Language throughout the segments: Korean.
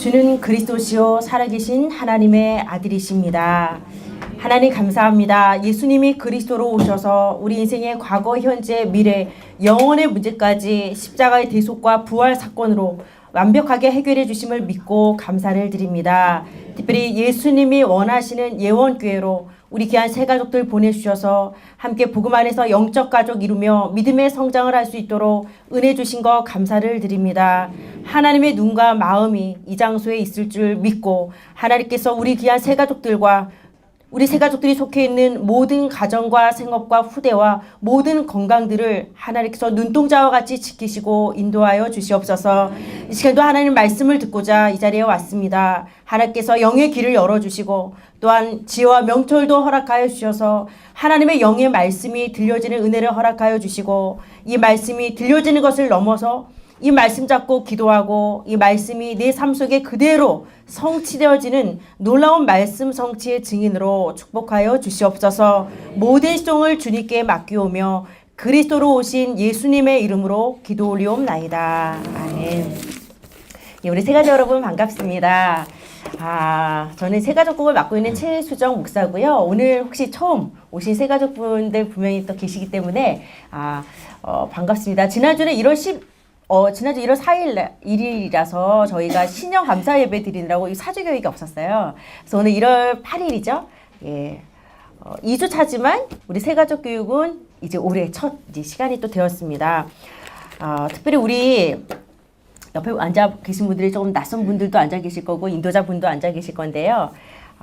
주는 그리스도시요 살아계신 하나님의 아들이십니다. 하나님 감사합니다. 예수님이 그리스도로 오셔서 우리 인생의 과거, 현재, 미래, 영원의 문제까지 십자가의 대속과 부활 사건으로 완벽하게 해결해 주심을 믿고 감사를 드립니다. 특별히 예수님이 원하시는 예원교회로 우리 귀한 새 가족들 보내주셔서 함께 복음 안에서 영적 가족 이루며 믿음의 성장을 할 수 있도록 은혜 주신 것 감사를 드립니다. 하나님의 눈과 마음이 이 장소에 있을 줄 믿고 하나님께서 우리 귀한 새 가족들과 우리 새 가족들이 속해 있는 모든 가정과 생업과 후대와 모든 건강들을 하나님께서 눈동자와 같이 지키시고 인도하여 주시옵소서. 이 시간도 하나님 말씀을 듣고자 이 자리에 왔습니다. 하나님께서 영의 길을 열어주시고 또한 지혜와 명철도 허락하여 주셔서 하나님의 영의 말씀이 들려지는 은혜를 허락하여 주시고 이 말씀이 들려지는 것을 넘어서 이 말씀 잡고 기도하고 이 말씀이 내 삶 속에 그대로 성취되어지는 놀라운 말씀 성취의 증인으로 축복하여 주시옵소서. 모든 시종을 주님께 맡기오며 그리스도로 오신 예수님의 이름으로 기도 올리옵나이다. 아멘. 예, 우리 새가족 여러분 반갑습니다. 저는 새가족국을 맡고 있는 최수정 목사고요. 오늘 혹시 처음 오신 새가족분들 분명히 또 계시기 때문에 반갑습니다. 지난주 1월 4일 일이라서 저희가 신년 감사 예배 드리느라고 사주 교육이 없었어요. 그래서 오늘 1월 8일이죠. 예. 2주 차지만 우리 새가족 교육은 이제 올해 첫 시간이 또 되었습니다. 특별히 우리 옆에 앉아 계신 분들이 조금 낯선 분들도 앉아 계실 거고 인도자 분도 앉아 계실 건데요.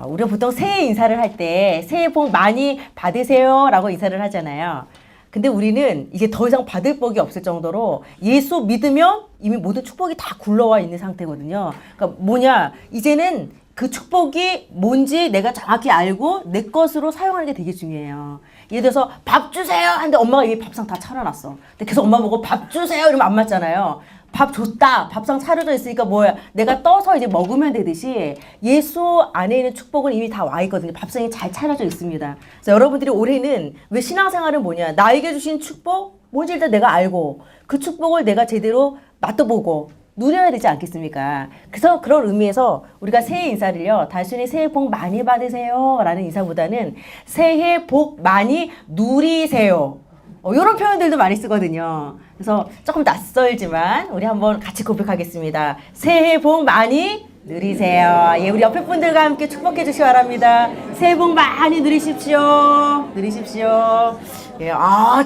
우리가 보통 새해 인사를 할 때 새해 복 많이 받으세요 라고 인사를 하잖아요. 근데 우리는 이제 더 이상 받을 복이 없을 정도로 예수 믿으면 이미 모든 축복이 다 굴러와 있는 상태거든요. 그러니까 뭐냐, 이제는 그 축복이 뭔지 내가 정확히 알고 내 것으로 사용하는 게 되게 중요해요. 예를 들어서 밥 주세요 하는데 엄마가 이미 밥상 다 차려놨어. 근데 계속 엄마 보고 밥 주세요 이러면 안 맞잖아요. 밥 줬다. 밥상 차려져 있으니까 뭐야. 내가 떠서 이제 먹으면 되듯이 예수 안에 있는 축복은 이미 다 와 있거든요. 밥상이 잘 차려져 있습니다. 그래서 여러분들이 올해는 왜 신앙생활은 뭐냐. 나에게 주신 축복 뭔지 일단 내가 알고 그 축복을 내가 제대로 맛도 누려야 되지 않겠습니까? 그래서 그런 의미에서 우리가 새해 인사를요. 단순히 새해 복 많이 받으세요 라는 인사보다는 새해 복 많이 누리세요. 이런 표현들도 많이 쓰거든요. 그래서 조금 낯설지만 우리 한번 같이 고백하겠습니다. 새해 복 많이 누리세요. 예, 우리 옆에 분들과 함께 축복해 주시기 바랍니다. 새해 복 많이 누리십시오. 예,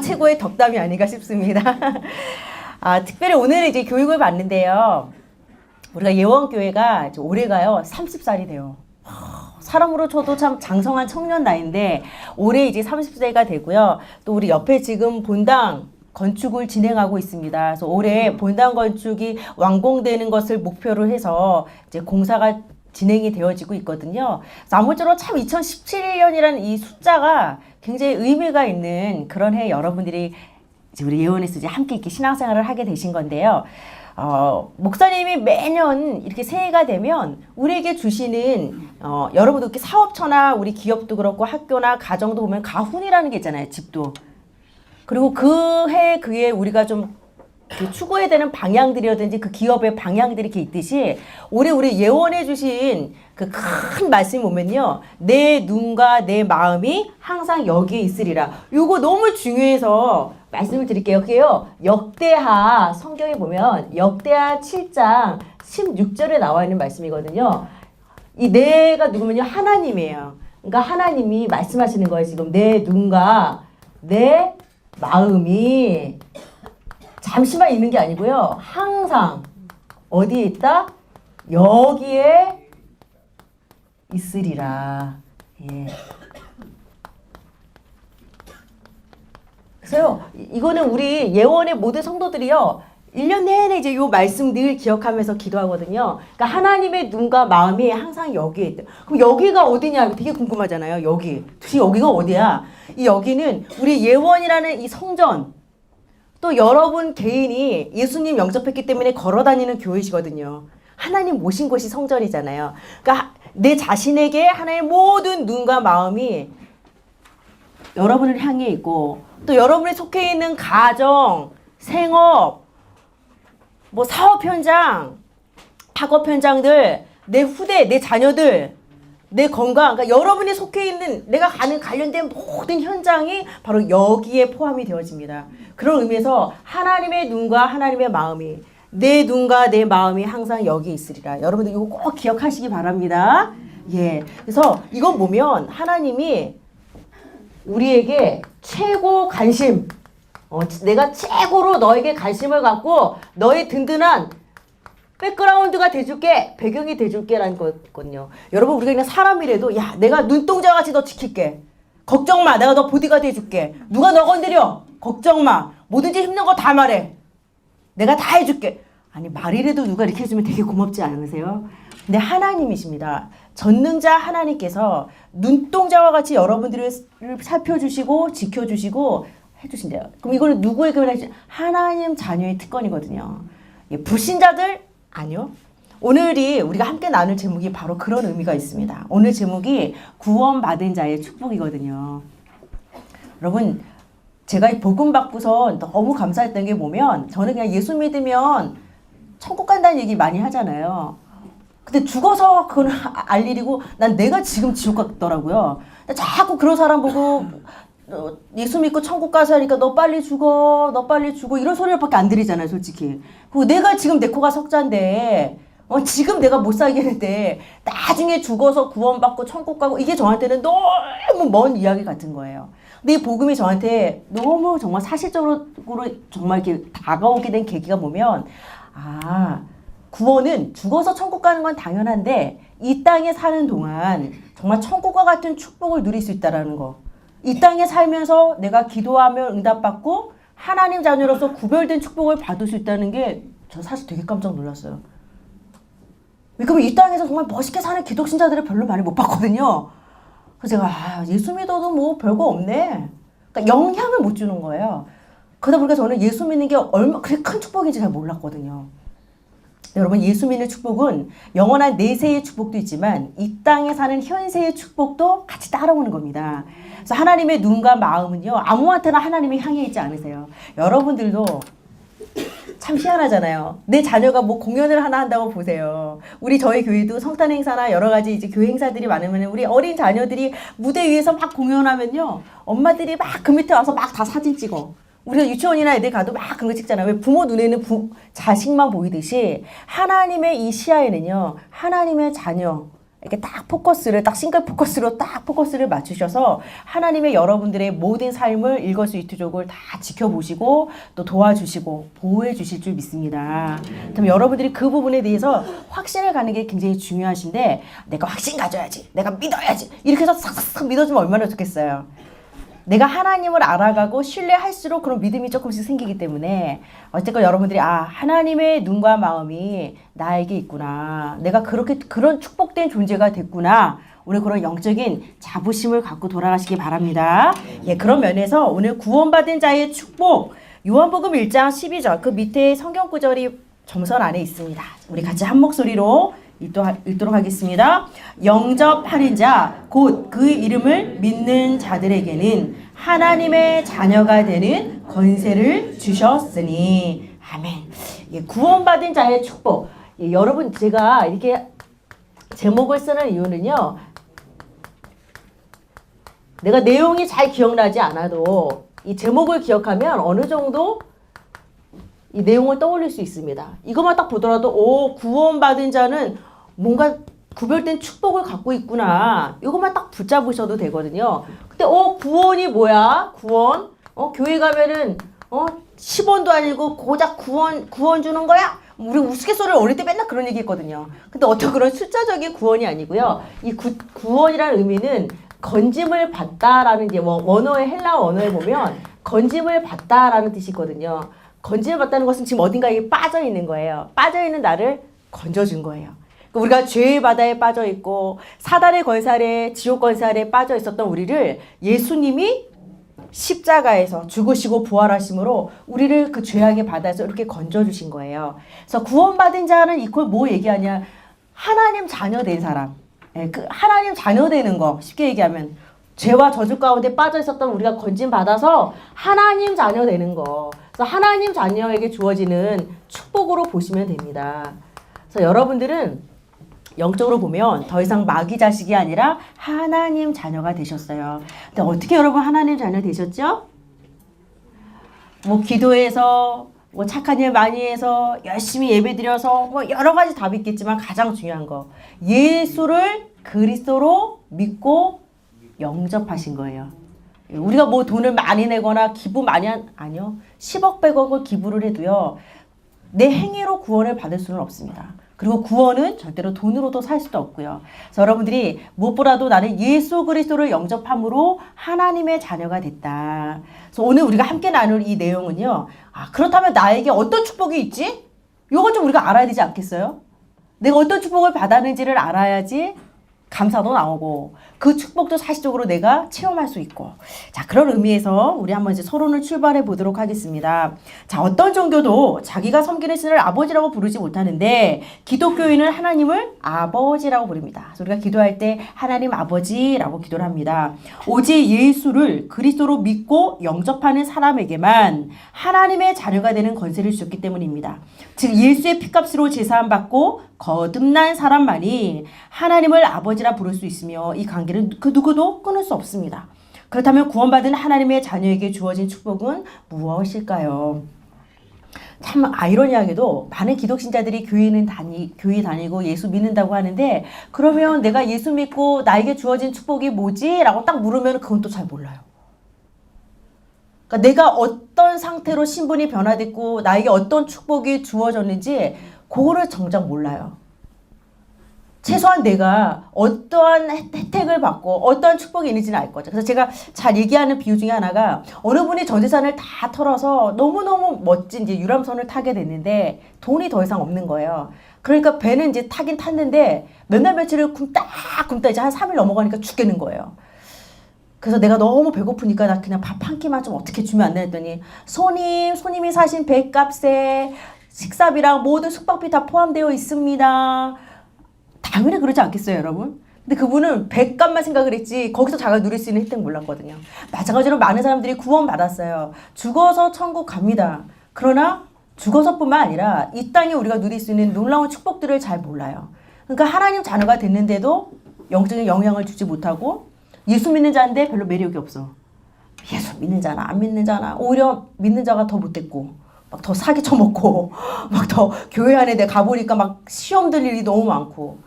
최고의 덕담이 아닌가 싶습니다. 특별히 오늘 이제 교육을 받는데요. 우리가 예원교회가 올해가요 30살이 돼요. 사람으로 쳐도 참 장성한 청년 나이인데 올해 이제 30세가 되고요. 또 우리 옆에 지금 본당 건축을 진행하고 있습니다. 그래서 올해 본당 건축이 완공되는 것을 목표로 해서 이제 공사가 진행이 되어지고 있거든요. 그래서 아무쪼록 참 2017년이라는 이 숫자가 굉장히 의미가 있는 그런 해 여러분들이 이제 우리 예원에서 이제 함께 이렇게 신앙생활을 하게 되신 건데요. 목사님이 매년 이렇게 새해가 되면 우리에게 주시는 여러분도 이렇게 사업처나 우리 기업도 그렇고 학교나 가정도 보면 가훈이라는 게 있잖아요. 집도. 그리고 그 해 그에 우리가 좀 추구해야 되는 방향들이라든지 그 기업의 방향들이 이렇게 있듯이 올해 우리 예원해 주신 그 큰 말씀이 보면요. 내 눈과 내 마음이 항상 여기에 있으리라. 요거 너무 중요해서 말씀을 드릴게요. 그게요. 역대하 성경에 보면 역대하 7장 16절에 나와 있는 말씀이거든요. 이 내가 누구면요. 하나님이에요. 그러니까 하나님이 말씀하시는 거예요. 지금 내 눈과 내 마음이 잠시만 있는 게 아니고요. 항상 어디에 있다? 여기에 있으리라. 예. 그래서요. 이거는 우리 예원의 모든 성도들이요. 1년 내내 이제 요 말씀 늘 기억하면서 기도하거든요. 그러니까 하나님의 눈과 마음이 항상 여기에 있다. 그럼 여기가 어디냐? 되게 궁금하잖아요. 여기. 도대체 여기가 어디야? 이 여기는 우리 예원이라는 이 성전, 또 여러분 개인이 예수님 영접했기 때문에 걸어다니는 교회시거든요. 하나님 모신 곳이 성전이잖아요. 그러니까 내 자신에게 하나의 모든 눈과 마음이 여러분을 향해 있고 또 여러분이 속해 있는 가정, 생업, 뭐 사업 현장, 학업 현장들 내 후대, 내 자녀들, 내 건강, 그러니까 여러분이 속해 있는 내가 가는 관련된 모든 현장이 바로 여기에 포함이 되어집니다. 그런 의미에서 하나님의 눈과 하나님의 마음이 내 눈과 내 마음이 항상 여기 있으리라. 여러분들 이거 꼭 기억하시기 바랍니다. 예. 그래서 이건 보면 하나님이 우리에게 최고 관심, 내가 최고로 너에게 관심을 갖고 너의 든든한 백그라운드가 돼줄게, 배경이 돼줄게라는 거거든요. 여러분 우리가 그냥 사람이라도 야 내가 눈동자 같이 너 지킬게. 걱정 마. 내가 너 보디가드 해줄게. 누가 너 건드려. 걱정 마. 뭐든지 힘든 거 다 말해. 내가 다 해줄게. 아니 말이라도 누가 이렇게 해주면 되게 고맙지 않으세요? 근데 하나님이십니다. 전능자 하나님께서 눈동자와 같이 여러분들을 살펴주시고 지켜주시고 해주신대요. 그럼 이거는 누구에게 하나님 자녀의 특권이거든요. 불신자들? 아니요. 오늘이 우리가 함께 나눌 제목이 바로 그런 의미가 있습니다. 오늘 제목이 구원받은 자의 축복이거든요. 여러분 제가 복음 받고서 너무 감사했던 게 보면 저는 그냥 예수 믿으면 천국 간다는 얘기 많이 하잖아요. 근데 죽어서 그건 알 일이고 난 내가 지금 지옥 같더라고요. 자꾸 그런 사람 보고 예수 믿고 천국 가서 하니까 너 빨리 죽어 너 빨리 죽어 이런 소리밖에 안 들리잖아요 솔직히. 그리고 내가 지금 내 코가 석자인데 지금 내가 못 살겠는데 나중에 죽어서 구원받고 천국 가고 이게 저한테는 너무 먼 이야기 같은 거예요. 근데 이 복음이 저한테 너무 정말 사실적으로 정말 이렇게 다가오게 된 계기가 보면 구원은 죽어서 천국 가는 건 당연한데 이 땅에 사는 동안 정말 천국과 같은 축복을 누릴 수 있다는 거. 이 땅에 살면서 내가 기도하면 응답받고 하나님 자녀로서 구별된 축복을 받을 수 있다는 게 저 사실 되게 깜짝 놀랐어요. 그럼 이 땅에서 정말 멋있게 사는 기독신자들을 별로 많이 못 봤거든요. 그래서 제가 예수 믿어도 뭐 별거 없네. 그러니까 영향을 못 주는 거예요. 그러다 보니까 저는 예수 믿는 게 얼마나 그렇게 큰 축복인지 잘 몰랐거든요. 여러분 예수 믿는 축복은 영원한 내세의 축복도 있지만 이 땅에 사는 현세의 축복도 같이 따라오는 겁니다. 그래서 하나님의 눈과 마음은요 아무한테나 하나님이 향해 있지 않으세요. 여러분들도 참 희한하잖아요. 내 자녀가 뭐 공연을 하나 한다고 보세요. 저희 교회도 성탄 행사나 여러 가지 이제 교회 행사들이 많으면 우리 어린 자녀들이 무대 위에서 막 공연하면요 엄마들이 막 그 밑에 와서 막 다 사진 찍어. 우리가 유치원이나 애들 가도 막 그런 거 찍잖아요. 왜 부모 눈에는 자식만 보이듯이 하나님의 이 시야에는요 하나님의 자녀 이렇게 딱 싱글 포커스로 딱 포커스를 맞추셔서 하나님의 여러분들의 모든 삶을 일거수일투족을 다 지켜보시고 또 도와주시고 보호해 주실 줄 믿습니다. 그럼 여러분들이 그 부분에 대해서 확신을 갖는 게 굉장히 중요하신데 내가 확신 가져야지 내가 믿어야지 이렇게 해서 싹싹 믿어주면 얼마나 좋겠어요. 내가 하나님을 알아가고 신뢰할수록 그런 믿음이 조금씩 생기기 때문에 어쨌건 여러분들이 하나님의 눈과 마음이 나에게 있구나. 내가 그런 축복된 존재가 됐구나. 오늘 그런 영적인 자부심을 갖고 돌아가시기 바랍니다. 예, 그런 면에서 오늘 구원받은 자의 축복 요한복음 1장 12절 그 밑에 성경 구절이 점선 안에 있습니다. 우리 같이 한 목소리로 읽도록 하겠습니다. 영접하는 자, 곧 그 이름을 믿는 자들에게는 하나님의 자녀가 되는 권세를 주셨으니. 아멘. 예, 구원받은 자의 축복. 예, 여러분 제가 이렇게 제목을 쓰는 이유는요. 내가 내용이 잘 기억나지 않아도 이 제목을 기억하면 어느 정도 이 내용을 떠올릴 수 있습니다. 이것만 딱 보더라도 구원받은 자는 뭔가 구별된 축복을 갖고 있구나. 이것만 딱 붙잡으셔도 되거든요. 근데 구원이 뭐야? 구원? 교회 가면은 10원도 아니고 고작 구원 주는 거야? 우리 우스갯소리를 어릴 때 맨날 그런 얘기 했거든요. 근데 어떤 그런 숫자적인 구원이 아니고요. 이 구원이라는 의미는 건짐을 받다라는 이제 원어의 헬라어 언어에 보면 건짐을 받다라는 뜻이 있거든요. 건짐을 받다는 것은 지금 어딘가에 빠져 있는 거예요. 빠져 있는 나를 건져준 거예요. 우리가 죄의 바다에 빠져 있고 사단의 권세, 지옥 권세 아래 빠져 있었던 우리를 예수님이 십자가에서 죽으시고 부활하심으로 우리를 그 죄악의 바다에서 이렇게 건져주신 거예요. 그래서 구원받은 자는 이걸 뭐 얘기하냐? 하나님 자녀 된 사람. 그 하나님 자녀 되는 거 쉽게 얘기하면 죄와 저주 가운데 빠져 있었던 우리가 건진 받아서 하나님 자녀 되는 거. 그래서 하나님 자녀에게 주어지는 축복으로 보시면 됩니다. 그래서 여러분들은 영적으로 보면 더 이상 마귀 자식이 아니라 하나님 자녀가 되셨어요. 근데 어떻게 여러분 하나님 자녀 되셨죠? 뭐 기도해서 뭐 착한 일 많이 해서 열심히 예배드려서 뭐 여러 가지 답이 있겠지만 가장 중요한 거 예수를 그리스도로 믿고 영접하신 거예요. 우리가 뭐 돈을 많이 내거나 기부 많이 아니요. 10억 100억을 기부를 해도요. 내 행위로 구원을 받을 수는 없습니다. 그리고 구원은 절대로 돈으로도 살 수도 없고요. 그래서 여러분들이 무엇보다도 나는 예수 그리스도를 영접함으로 하나님의 자녀가 됐다. 그래서 오늘 우리가 함께 나눌 이 내용은요. 그렇다면 나에게 어떤 축복이 있지? 이건 좀 우리가 알아야 되지 않겠어요? 내가 어떤 축복을 받았는지를 알아야지 감사도 나오고 그 축복도 사실적으로 내가 체험할 수 있고 자 그런 의미에서 우리 한번 이제 서론을 출발해 보도록 하겠습니다. 자 어떤 종교도 자기가 섬기는 신을 아버지라고 부르지 못하는데 기독교인은 하나님을 아버지라고 부릅니다. 그래서 우리가 기도할 때 하나님 아버지라고 기도를 합니다. 오직 예수를 그리스도로 믿고 영접하는 사람에게만 하나님의 자녀가 되는 권세를 주셨기 때문입니다. 즉 예수의 피값으로 제사함 받고 거듭난 사람만이 하나님을 아버지라 부를 수 있으며 이 관계는 그 누구도 끊을 수 없습니다. 그렇다면 구원받은 하나님의 자녀에게 주어진 축복은 무엇일까요? 참 아이러니하게도 많은 기독신자들이 교회 다니고 예수 믿는다고 하는데 그러면 내가 예수 믿고 나에게 주어진 축복이 뭐지? 라고 딱 물으면 그건 또 잘 몰라요. 그러니까 내가 어떤 상태로 신분이 변화됐고 나에게 어떤 축복이 주어졌는지 그거를 정작 몰라요. 최소한 내가 어떠한 혜택을 받고 어떠한 축복이 있는지는 알 거죠. 그래서 제가 잘 얘기하는 비유 중에 하나가 어느 분이 전 재산을 다 털어서 너무너무 멋진 이제 유람선을 타게 됐는데 돈이 더 이상 없는 거예요. 그러니까 배는 이제 타긴 탔는데 몇 날 며칠을 굶다 이제 한 3일 넘어가니까 죽겠는 거예요. 그래서 내가 너무 배고프니까 나 그냥 밥 한 끼만 좀 어떻게 주면 안 돼? 했더니 손님이 사신 배값에 식사비랑 모든 숙박비 다 포함되어 있습니다. 당연히 그러지 않겠어요, 여러분? 근데 그분은 배값만 생각을 했지 거기서 자기가 누릴 수 있는 혜택 몰랐거든요. 마찬가지로 많은 사람들이 구원받았어요. 죽어서 천국 갑니다. 그러나 죽어서뿐만 아니라 이 땅에 우리가 누릴 수 있는 놀라운 축복들을 잘 몰라요. 그러니까 하나님 자녀가 됐는데도 영적인 영향을 주지 못하고 예수 믿는 자인데 별로 매력이 없어. 예수 믿는 자나 안 믿는 자나 오히려 믿는 자가 더 못됐고 막 더 사기 쳐먹고 막 더 교회 안에 내가 가보니까 막 시험 들 일이 너무 많고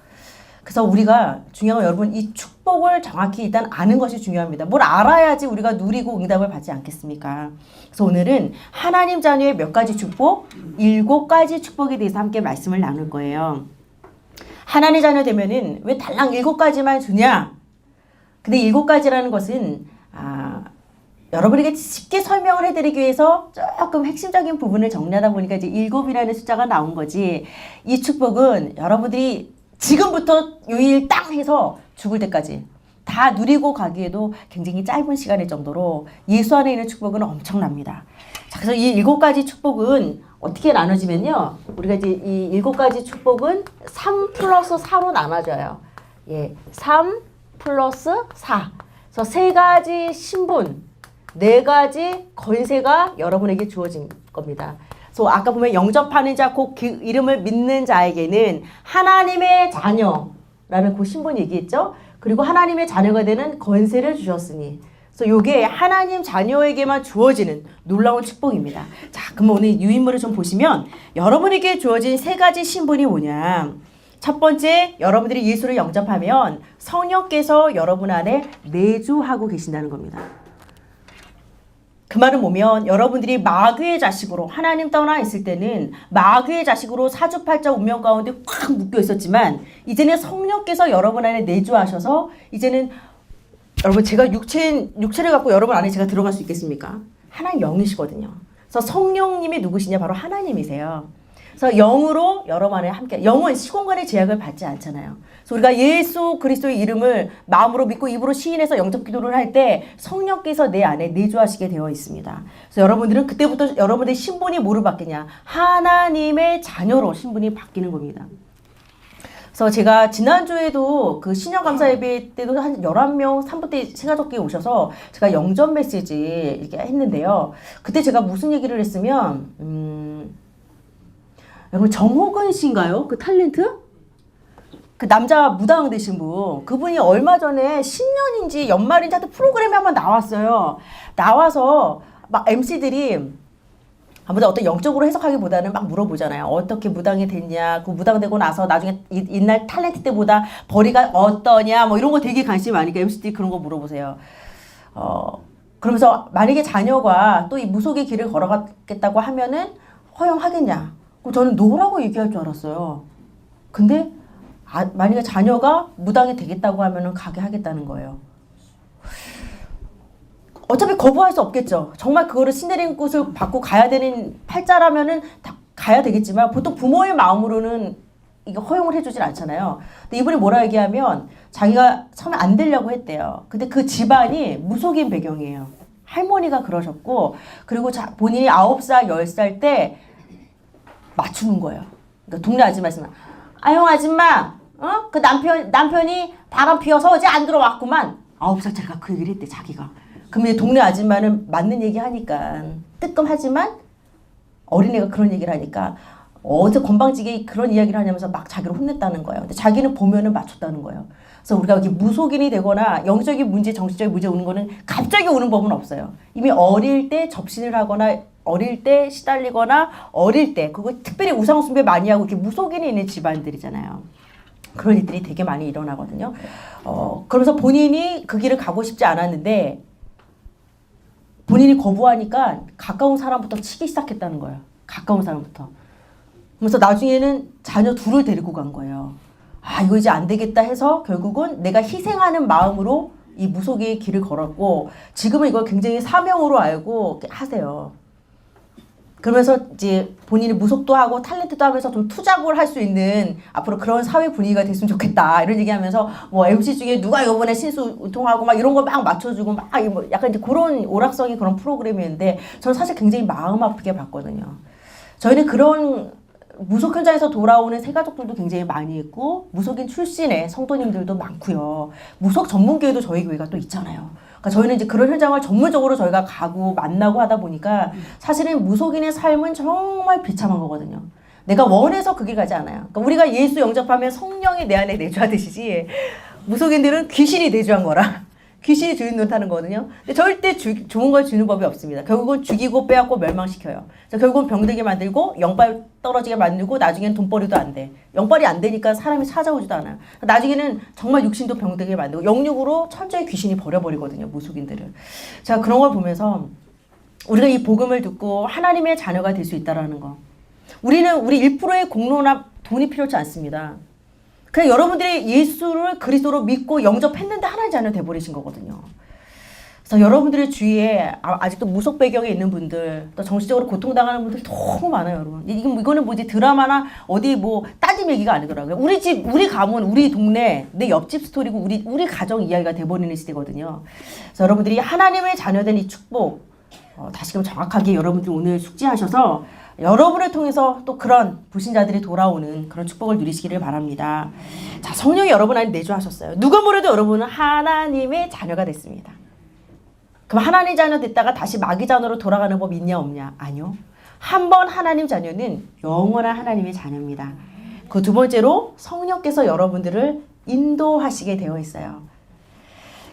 그래서 우리가 중요한 건 여러분 이 축복을 정확히 일단 아는 것이 중요합니다. 뭘 알아야지 우리가 누리고 응답을 받지 않겠습니까? 그래서 오늘은 하나님 자녀의 몇 가지 축복, 7가지 축복에 대해서 함께 말씀을 나눌 거예요. 하나님 자녀 되면은 왜 달랑 7가지만 주냐? 근데 7가지라는 것은 여러분에게 쉽게 설명을 해드리기 위해서 조금 핵심적인 부분을 정리하다 보니까 이제 7이라는 숫자가 나온 거지. 이 축복은 여러분들이 지금부터 요일 딱 해서 죽을 때까지 다 누리고 가기에도 굉장히 짧은 시간일 정도로 예수 안에 있는 축복은 엄청납니다. 자, 그래서 이 7가지 축복은 어떻게 나눠지면요. 우리가 이제 이 7가지 축복은 3 플러스 4로 나눠져요. 예, 3 플러스 4. 그래서 3가지 신분, 4가지 권세가 여러분에게 주어진 겁니다. 그래서 아까 보면 영접하는 자, 곧 그 이름을 믿는 자에게는 하나님의 자녀라는 그 신분 얘기했죠. 그리고 하나님의 자녀가 되는 권세를 주셨으니. 그래서 이게 하나님 자녀에게만 주어지는 놀라운 축복입니다. 자, 그럼 오늘 유인물을 좀 보시면 여러분에게 주어진 3가지 신분이 뭐냐. 첫 번째, 여러분들이 예수를 영접하면 성령께서 여러분 안에 내주하고 계신다는 겁니다. 그 말은 뭐면 여러분들이 마귀의 자식으로 하나님 떠나 있을 때는 마귀의 자식으로 사주팔자 운명 가운데 꽉 묶여 있었지만 이제는 성령께서 여러분 안에 내주하셔서 이제는 여러분 제가 육체를 갖고 여러분 안에 제가 들어갈 수 있겠습니까? 하나님 영이시거든요. 그래서 성령님이 누구시냐? 바로 하나님이세요. 그래서 영으로 여러분 안에 함께 영은 시공간의 제약을 받지 않잖아요. 그래서 우리가 예수 그리스도의 이름을 마음으로 믿고 입으로 시인해서 영접 기도를 할 때 성령께서 내 안에 내주하시게 되어 있습니다. 그래서 여러분들은 그때부터 여러분의 신분이 뭐로 바뀌냐? 하나님의 자녀로 신분이 바뀌는 겁니다. 그래서 제가 지난주에도 그 신년감사 예배 때도 한 11명 산부대 세가족께 오셔서 제가 영접 메시지 이렇게 했는데요. 그때 제가 무슨 얘기를 했으면 여러분 정호근 씨인가요? 그 탤런트? 그 남자 무당 되신 분, 그분이 얼마 전에 신년인지 연말인지 하여튼 프로그램에 한번 나왔어요. 나와서 막 MC들이 아무튼 어떤 영적으로 해석하기보다는 막 물어보잖아요. 어떻게 무당이 됐냐, 그 무당 되고 나서 나중에 옛날 탤런트 때보다 벌이가 어떠냐, 뭐 이런 거 되게 관심이 많으니까 MC들이 그런 거 물어보세요. 그러면서 만약에 자녀가 또 이 무속의 길을 걸어가겠다고 하면은 허용하겠냐? 그럼 저는 노라고 얘기할 줄 알았어요. 근데 만약에 자녀가 무당이 되겠다고 하면은 가게 하겠다는 거예요. 어차피 거부할 수 없겠죠. 정말 그거를 신내린 곳을 받고 가야 되는 팔자라면은 다 가야 되겠지만 보통 부모의 마음으로는 이게 허용을 해주질 않잖아요. 근데 이분이 뭐라 얘기하면 자기가 처음에 안 되려고 했대요. 근데 그 집안이 무속인 배경이에요. 할머니가 그러셨고, 그리고 본인이 9살, 10살 때 맞추는 거예요. 그러니까 동네 아줌마였으면, 아유 아줌마, 그 남편이 바람 피워서 어제 안 들어왔구만. 9살짜리가 그 얘기를 했대, 자기가. 그러면 동네 아줌마는 맞는 얘기 하니까 뜨끔하지만 어린애가 그런 얘기를 하니까 어제 건방지게 그런 이야기를 하냐면서 막 자기를 혼냈다는 거예요. 근데 자기는 보면은 맞췄다는 거예요. 그래서 우리가 이렇게 무속인이 되거나 영적인 문제, 정신적인 문제 오는 거는 갑자기 오는 법은 없어요. 이미 어릴 때 접신을 하거나 어릴 때 시달리거나 어릴 때 그거 특별히 우상숭배 많이 하고 이렇게 무속인이 있는 집안들이잖아요. 그런 일들이 되게 많이 일어나거든요. 그러면서 본인이 그 길을 가고 싶지 않았는데 본인이 거부하니까 가까운 사람부터 치기 시작했다는 거예요. 가까운 사람부터. 그래서 나중에는 자녀 둘을 데리고 간 거예요. 아, 이거 이제 안 되겠다 해서 결국은 내가 희생하는 마음으로 이 무속의 길을 걸었고 지금은 이걸 굉장히 사명으로 알고 하세요. 그러면서 이제 본인이 무속도 하고 탤런트도 하면서 좀 투잡을 할 수 있는 앞으로 그런 사회 분위기가 됐으면 좋겠다 이런 얘기하면서 뭐 MC 중에 누가 이번에 신수통하고 막 이런 거 막 맞춰주고 막 뭐 약간 이제 그런 오락성이 그런 프로그램이었는데 저는 사실 굉장히 마음 아프게 봤거든요. 저희는 그런 무속 현장에서 돌아오는 새가족들도 굉장히 많이 있고 무속인 출신의 성도님들도 많고요. 무속 전문교회도 저희 교회가 또 있잖아요. 그러니까 저희는 이제 그런 현장을 전문적으로 저희가 가고 만나고 하다 보니까 사실은 무속인의 삶은 정말 비참한 거거든요. 내가 원해서 그 길 가지 않아요. 그러니까 우리가 예수 영접하면 성령이 내 안에 내주하듯이 무속인들은 귀신이 내주한 거라. 귀신이 주인 노릇하는 거거든요. 근데 절대 좋은 걸 주는 법이 없습니다. 결국은 죽이고 빼앗고 멸망시켜요. 결국은 병들게 만들고 영빨 떨어지게 만들고 나중에는 돈벌이도 안 돼. 영빨이 안 되니까 사람이 찾아오지도 않아요. 나중에는 정말 육신도 병들게 만들고 영육으로 철저히 귀신이 버려버리거든요. 무속인들을. 제가 그런 걸 보면서 우리가 이 복음을 듣고 하나님의 자녀가 될 수 있다는 거. 우리는 우리 1%의 공로나 돈이 필요치 않습니다. 그냥 여러분들이 예수를 그리스도로 믿고 영접했는데 하나님 자녀 돼버리신 거거든요. 그래서 여러분들의 주위에 아직도 무속 배경에 있는 분들, 또 정신적으로 고통당하는 분들이 너무 많아요, 여러분. 이거는 뭐지 드라마나 어디 뭐 따짐 얘기가 아니더라고요. 우리 집, 우리 가문, 우리 동네, 내 옆집 스토리고 우리 가정 이야기가 돼버리는 시대거든요. 그래서 여러분들이 하나님의 자녀된 이 축복, 다시금 정확하게 여러분들이 오늘 숙지하셔서 여러분을 통해서 또 그런 불신자들이 돌아오는 그런 축복을 누리시기를 바랍니다. 자, 성령이 여러분 안에 내주하셨어요. 누가 뭐래도 여러분은 하나님의 자녀가 됐습니다. 그럼 하나님 자녀 됐다가 다시 마귀 자녀로 돌아가는 법 있냐 없냐? 아니요. 한 번 하나님 자녀는 영원한 하나님의 자녀입니다. 그 두 번째로 성령께서 여러분들을 인도하시게 되어 있어요.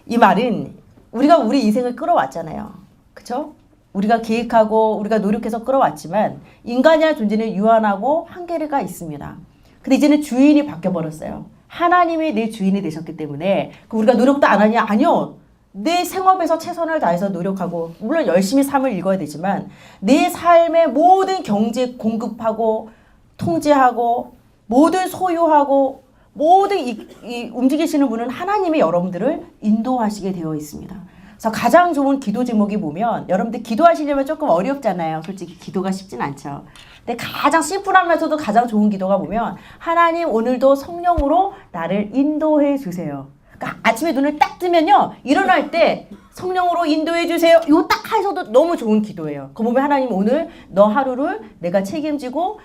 이 말은 우리가 우리 인생을 끌어왔잖아요. 그렇죠? 우리가 계획하고 우리가 노력해서 끌어왔지만 인간이라는 존재는 유한하고 한계가 있습니다. 근데 이제는 주인이 바뀌어버렸어요. 하나님이 내 주인이 되셨기 때문에 우리가 노력도 안 하냐? 아니요. 내 생업에서 최선을 다해서 노력하고 물론 열심히 삶을 읽어야 되지만 내 삶의 모든 경제 공급하고 통제하고 모든 소유하고 모든 이 움직이시는 분은 하나님이 여러분들을 인도하시게 되어 있습니다. 그래서 가장 좋은 기도 제목이 보면 여러분들 기도하시려면 조금 어렵잖아요. 솔직히 기도가 쉽진 않죠. 근데 가장 심플하면서도 가장 좋은 기도가 보면 하나님 오늘도 성령으로 나를 인도해 주세요. 그러니까 아침에 눈을 딱 뜨면요. 일어날 때 성령으로 인도해 주세요. 이거 딱 하셔도 너무 좋은 기도예요. 그거 보면 하나님 오늘 너 하루를 내가 책임지고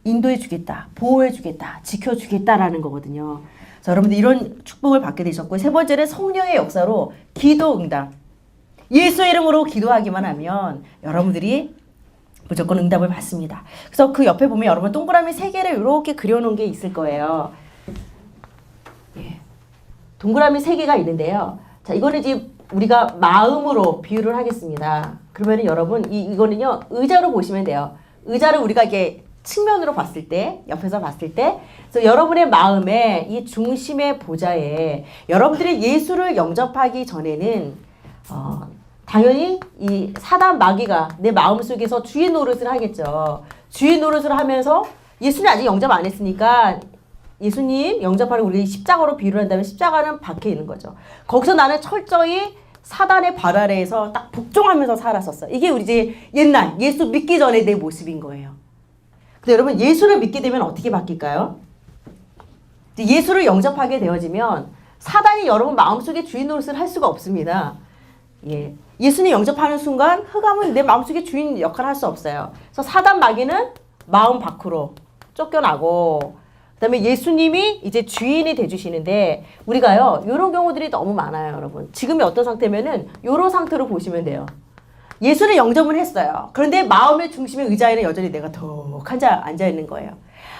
인도해 주겠다. 보호해 주겠다. 지켜 주겠다라는 거거든요. 자, 여러분들 이런 축복을 받게 되셨고 세 번째는 성령의 역사로 기도 응답. 예수의 이름으로 기도하기만 하면 여러분들이 무조건 응답을 받습니다. 그래서 그 옆에 보면 여러분 동그라미 3개를 이렇게 그려놓은 게 있을 거예요. 동그라미 3개가 있는데요. 자, 이거는 이제 우리가 마음으로 비유를 하겠습니다. 그러면 여러분 이거는요 의자로 보시면 돼요. 의자를 우리가 이게 측면으로 봤을 때, 옆에서 봤을 때, 그래서 여러분의 마음에 이 중심의 보좌에 여러분들이 예수를 영접하기 전에는 당연히 이 사단 마귀가 내 마음속에서 주인 노릇을 하겠죠. 주인 노릇을 하면서 예수님 아직 영접 안 했으니까 예수님 영접하는 우리 십자가로 비유를 한다면 십자가는 밖에 있는 거죠. 거기서 나는 철저히 사단의 발 아래에서 딱 복종하면서 살았었어. 이게 우리 이제 옛날 예수 믿기 전에 내 모습인 거예요. 근데 여러분 예수를 믿게 되면 어떻게 바뀔까요? 예수를 영접하게 되어지면 사단이 여러분 마음속에 주인 노릇을 할 수가 없습니다. 예. 예수님 영접하는 순간 흑암은 내 마음속에 주인 역할을 할 수 없어요. 그래서 사단 마귀는 마음 밖으로 쫓겨나고 그다음에 예수님이 이제 주인이 돼주시는데 우리가요 이런 경우들이 너무 많아요, 여러분. 지금이 어떤 상태면은 이런 상태로 보시면 돼요. 예수를 영접을 했어요. 그런데 마음의 중심의 의자에는 여전히 내가 덕 앉아 있는 거예요.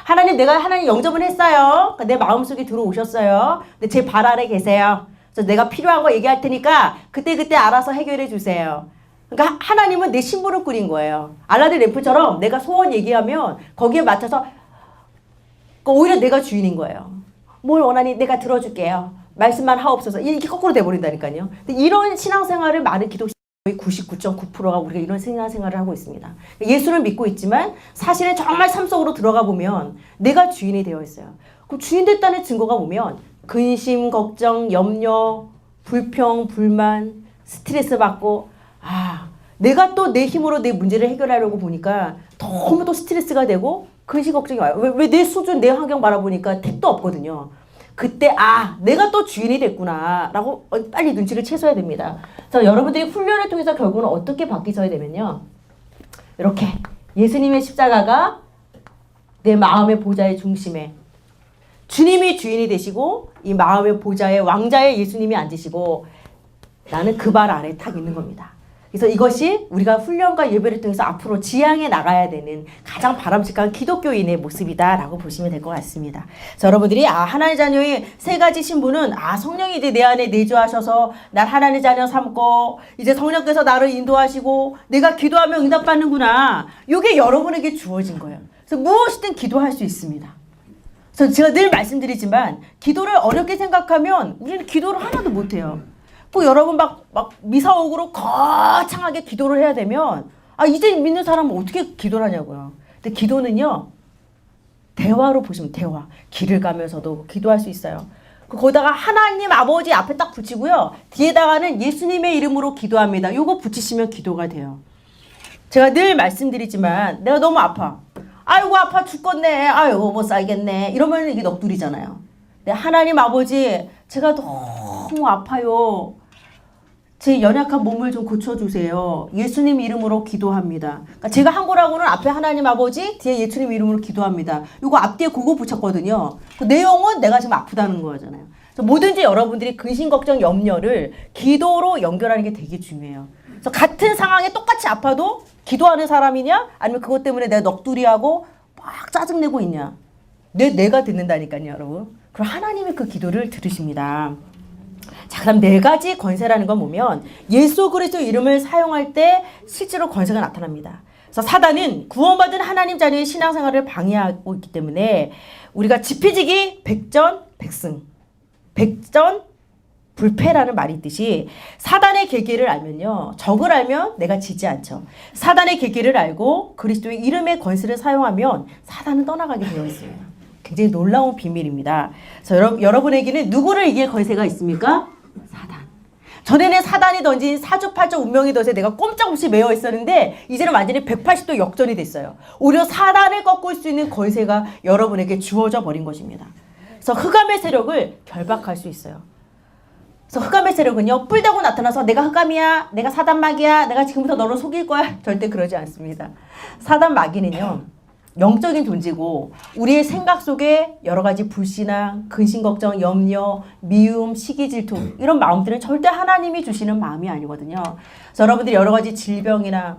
하나님, 내가 하나님 영접을 했어요. 내 마음속에 들어오셨어요. 근데 제 발 아래 계세요. 그래서 내가 필요한 거 얘기할 테니까 그때그때 알아서 해결해 주세요. 그러니까 하나님은 내 심부름 꾼인 거예요. 알라딘 램프처럼 내가 소원 얘기하면 거기에 맞춰서 오히려 내가 주인인 거예요. 뭘 원하니 내가 들어줄게요. 말씀만 하옵소서. 이렇게 거꾸로 돼버린다니까요. 근데 이런 신앙생활을 많은 기독 거의 99.9%가 우리가 이런 신앙생활을 하고 있습니다. 예수를 믿고 있지만 사실은 정말 삶 속으로 들어가 보면 내가 주인이 되어 있어요. 그럼 주인 됐다는 증거가 보면 근심, 걱정, 염려, 불평, 불만, 스트레스 받고 내가 또 내 힘으로 내 문제를 해결하려고 보니까 너무 또 스트레스가 되고 근심 걱정이 와요. 왜 내 수준, 내 환경 바라보니까 택도 없거든요. 그때 내가 또 주인이 됐구나 라고 빨리 눈치를 채셔야 됩니다. 그래서 여러분들이 훈련을 통해서 결국은 어떻게 바뀌셔야 되면요. 이렇게 예수님의 십자가가 내 마음의 보좌의 중심에 주님이 주인이 되시고 이 마음의 보좌의 왕자의 예수님이 앉으시고 나는 그 발 아래 탁 있는 겁니다. 그래서 이것이 우리가 훈련과 예배를 통해서 앞으로 지향해 나가야 되는 가장 바람직한 기독교인의 모습이다라고 보시면 될 것 같습니다. 그래서 여러분들이 하나님의 자녀의 3가지 신분은 성령이 이제 내 안에 내주하셔서 날 하나님의 자녀 삼고 이제 성령께서 나를 인도하시고 내가 기도하면 응답받는구나. 이게 여러분에게 주어진 거예요. 그래서 무엇이든 기도할 수 있습니다. 그래서 제가 늘 말씀드리지만 기도를 어렵게 생각하면 우리는 기도를 하나도 못해요. 꼭 여러분 막 미사옥으로 거창하게 기도를 해야 되면 이제 믿는 사람은 어떻게 기도를 하냐고요. 근데 기도는요 대화로 보시면 대화. 길을 가면서도 기도할 수 있어요. 거기다가 하나님 아버지 앞에 딱 붙이고요. 뒤에다가는 예수님의 이름으로 기도합니다. 요거 붙이시면 기도가 돼요. 제가 늘 말씀드리지만 내가 너무 아파. 아이고 아파 죽겠네. 아이고 못 살겠네. 이러면 이게 넋두리잖아요. 근데 하나님 아버지 제가 너무 아파요. 제 연약한 몸을 좀 고쳐주세요. 예수님 이름으로 기도합니다. 그러니까 제가 한 거라고는 앞에 하나님 아버지, 뒤에 예수님 이름으로 기도합니다. 이거 앞뒤에 그거 붙였거든요. 그 내용은 내가 지금 아프다는 거잖아요. 그래서 뭐든지 여러분들이 근심, 걱정, 염려를 기도로 연결하는 게 되게 중요해요. 그래서 같은 상황에 똑같이 아파도 기도하는 사람이냐? 아니면 그것 때문에 내가 넋두리하고 막 짜증내고 있냐? 내가 듣는다니까요, 여러분. 그럼 하나님이 그 기도를 들으십니다. 자, 그럼 4가지 권세라는 건 보면 예수 그리스도 이름을 사용할 때 실제로 권세가 나타납니다. 그래서 사단은 구원받은 하나님 자녀의 신앙생활을 방해하고 있기 때문에 우리가 지피지기 백전 불패라는 말이 있듯이 사단의 계계를 알면요. 적을 알면 내가 지지 않죠. 사단의 계계를 알고 그리스도의 이름의 권세를 사용하면 사단은 떠나가게 되어 있습니다. 굉장히 놀라운 비밀입니다. 그래서 여러분에게는 누구를 이길 권세가 있습니까? 사단. 전에는 사단이 던진 사주팔자 운명의 덫에 내가 꼼짝없이 매여 있었는데 이제는 완전히 180도 역전이 됐어요. 오히려 사단을 꺾을 수 있는 권세가 여러분에게 주어져 버린 것입니다. 그래서 흑암의 세력을 결박할 수 있어요. 그래서 흑암의 세력은요. 뿔대고 나타나서 내가 흑암이야, 내가 사단 마귀야, 내가 지금부터 너를 속일 거야. 절대 그러지 않습니다. 사단 마귀는요. 영적인 존재고 우리의 생각 속에 여러 가지 불신앙, 근심, 걱정, 염려, 미움, 시기, 질투 이런 마음들은 절대 하나님이 주시는 마음이 아니거든요. 그래서 여러분들이 여러 가지 질병이나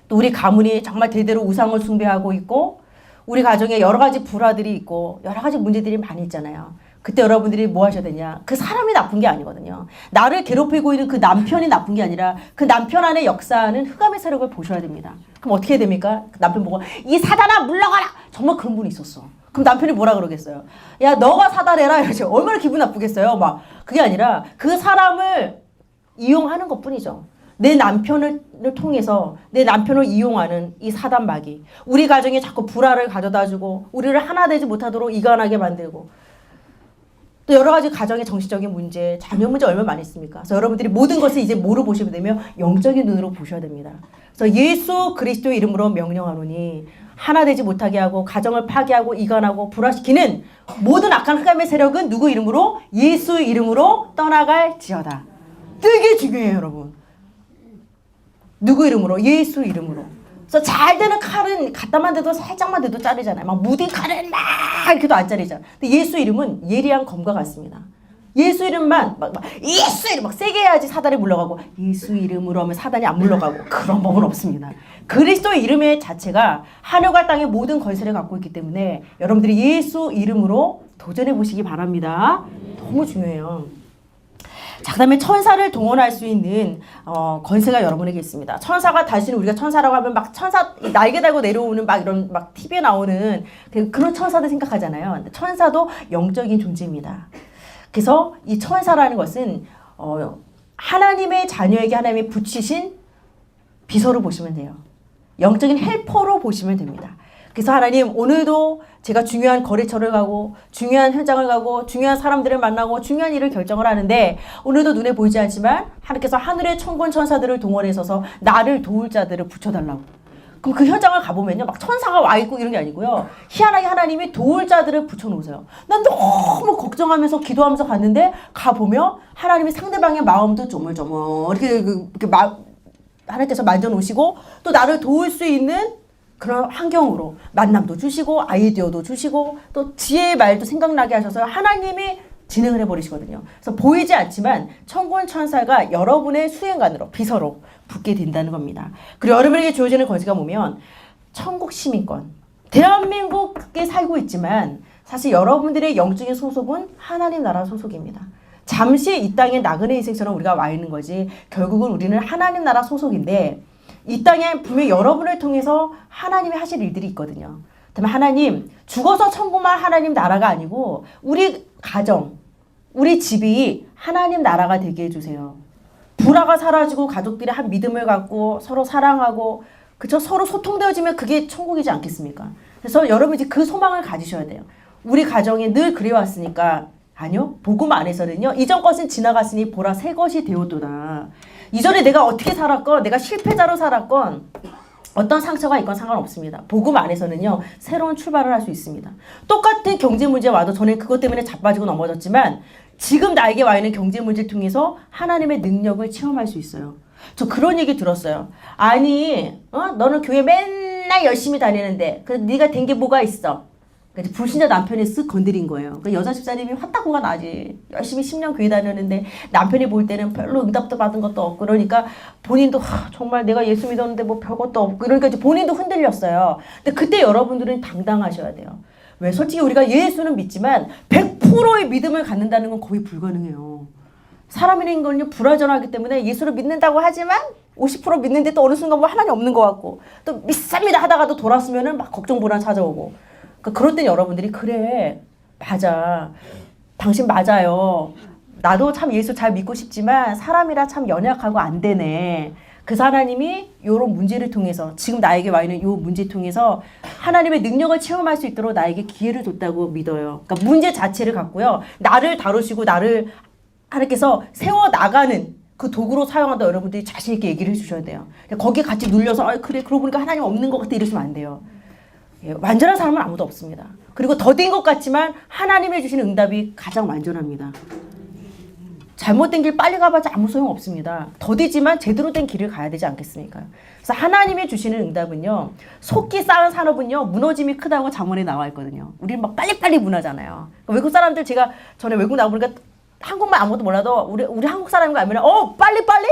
또 우리 가문이 정말 대대로 우상을 숭배하고 있고 우리 가정에 여러 가지 불화들이 있고 여러 가지 문제들이 많이 있잖아요. 그때 여러분들이 뭐 하셔야 되냐? 그 사람이 나쁜 게 아니거든요. 나를 괴롭히고 있는 그 남편이 나쁜 게 아니라 그 남편 안에 역사하는 흑암의 세력을 보셔야 됩니다. 그럼 어떻게 됩니까? 그 남편 보고 이 사단아 물러가라! 정말 그런 분이 있었어. 그럼 남편이 뭐라 그러겠어요? 야 너가 사단해라 이러죠. 얼마나 기분 나쁘겠어요. 막 그게 아니라 그 사람을 이용하는 것뿐이죠. 내 남편을 통해서 내 남편을 이용하는 이 사단마귀. 우리 가정에 자꾸 불화를 가져다주고 우리를 하나 되지 못하도록 이간하게 만들고 또 여러 가지 가정의 정신적인 문제, 자녀 문제 얼마나 많이 있습니까? 그래서 여러분들이 모든 것을 이제 뭐로 보시면 되면 영적인 눈으로 보셔야 됩니다. 그래서 예수 그리스도의 이름으로 명령하노니 하나 되지 못하게 하고 가정을 파괴하고 이간하고 불화시키는 모든 악한 흑암의 세력은 누구 이름으로? 예수 이름으로 떠나갈지어다. 되게 중요해요, 여러분. 누구 이름으로? 예수 이름으로. 그래서 잘 되는 칼은 갖다만 대도 살짝만 대도 자르잖아요. 막 무딘 칼은 막 이렇게도 안 자르잖아요. 근데 예수 이름은 예리한 검과 같습니다. 예수 이름만 예수 이름 막 세게 해야지 사단이 물러가고 예수 이름으로 하면 사단이 안 물러가고 그런 법은 없습니다. 그리스도의 이름의 자체가 하늘과 땅의 모든 권세를 갖고 있기 때문에 여러분들이 예수 이름으로 도전해 보시기 바랍니다. 너무 중요해요. 자, 그 다음에 천사를 동원할 수 있는 권세가 여러분에게 있습니다. 천사가 다시는 우리가 천사라고 하면 막 천사 날개 달고 내려오는 막 이런 막 TV에 나오는 그런 천사들 생각하잖아요. 근데 천사도 영적인 존재입니다. 그래서 이 천사라는 것은 하나님의 자녀에게 하나님이 붙이신 비서로 보시면 돼요. 영적인 헬퍼로 보시면 됩니다. 그래서 하나님 오늘도 제가 중요한 거래처를 가고 중요한 현장을 가고 중요한 사람들을 만나고 중요한 일을 결정을 하는데 오늘도 눈에 보이지 않지만 하나님께서 하늘의 천군 천사들을 동원해서 나를 도울 자들을 붙여달라고. 그럼 그 현장을 가보면요 막 천사가 와 있고 이런 게 아니고요. 희한하게 하나님이 도울 자들을 붙여놓으세요. 난 너무 걱정하면서 기도하면서 갔는데 가보면 하나님이 상대방의 마음도 조물조물 이렇게 하나님께서 만져놓으시고 또 나를 도울 수 있는 그런 환경으로 만남도 주시고 아이디어도 주시고 또 지혜의 말도 생각나게 하셔서 하나님이 진행을 해버리시거든요. 그래서 보이지 않지만 천군 천사가 여러분의 수행관으로 비서로 붙게 된다는 겁니다. 그리고 여러분에게 주어지는 권세가 뭐면 천국 시민권. 대한민국에 살고 있지만 사실 여러분들의 영적인 소속은 하나님 나라 소속입니다. 잠시 이 땅에 나그네 인생처럼 우리가 와 있는 거지 결국은 우리는 하나님 나라 소속인데 이 땅에 분명히 여러분을 통해서 하나님이 하실 일들이 있거든요. 그다음에 하나님 죽어서 천국만 하나님 나라가 아니고 우리 가정, 우리 집이 하나님 나라가 되게 해주세요. 불화가 사라지고 가족들이 한 믿음을 갖고 서로 사랑하고 그쵸? 서로 소통되어지면 그게 천국이지 않겠습니까? 그래서 여러분 이제 그 소망을 가지셔야 돼요. 우리 가정이 늘 그래왔으니까 아니요. 복음 안에서는요. 이전 것은 지나갔으니 보라 새 것이 되었도다. 이전에 내가 어떻게 살았건 내가 실패자로 살았건 어떤 상처가 있건 상관없습니다. 복음 안에서는요. 새로운 출발을 할 수 있습니다. 똑같은 경제 문제 와도 저는 그것 때문에 자빠지고 넘어졌지만 지금 나에게 와 있는 경제 문제를 통해서 하나님의 능력을 체험할 수 있어요. 저 그런 얘기 들었어요. 아니 너는 교회 맨날 열심히 다니는데 그래서 네가 된 게 뭐가 있어? 그러니까 불신자 남편이 쓱 건드린 거예요. 그러니까 여자 집사님이 화딱고가 나지. 열심히 10년 교회 다녔는데 남편이 볼 때는 별로 응답도 받은 것도 없고 그러니까 본인도 정말 내가 예수 믿었는데 뭐 별것도 없고 그러니까 이제 본인도 흔들렸어요. 근데 그때 여러분들은 당당하셔야 돼요. 왜? 솔직히 우리가 예수는 믿지만 100%의 믿음을 갖는다는 건 거의 불가능해요. 사람이라는 건요 불완전하기 때문에 예수를 믿는다고 하지만 50% 믿는데 또 어느 순간 뭐 하나님 없는 것 같고 또 믿습니다 하다가도 돌았으면은 막 걱정 불안 찾아오고 그럴 땐 여러분들이 그래 맞아 당신 맞아요 나도 참 예수 잘 믿고 싶지만 사람이라 참 연약하고 안 되네. 그래서 하나님이 이런 문제를 통해서 지금 나에게 와 있는 이 문제를 통해서 하나님의 능력을 체험할 수 있도록 나에게 기회를 줬다고 믿어요. 그러니까 문제 자체를 갖고요 나를 다루시고 나를 하나님께서 세워나가는 그 도구로 사용한다 여러분들이 자신 있게 얘기를 해주셔야 돼요. 거기에 같이 눌려서 그래 그러고 보니까 하나님 없는 것 같아 이러시면 안 돼요. 예, 완전한 사람은 아무도 없습니다. 그리고 더딘 것 같지만 하나님이 주시는 응답이 가장 완전합니다. 잘못된 길 빨리 가봤자 아무 소용 없습니다. 더디지만 제대로 된 길을 가야 되지 않겠습니까? 그래서 하나님이 주시는 응답은요. 속기 쌓은 산업은요. 무너짐이 크다고 잠언에 나와 있거든요. 우리는 막 빨리빨리 무너잖아요. 그러니까 외국 사람들 제가 전에 외국 나가보니까 한국말 아무것도 몰라도 우리 한국 사람인 거 알면 빨리빨리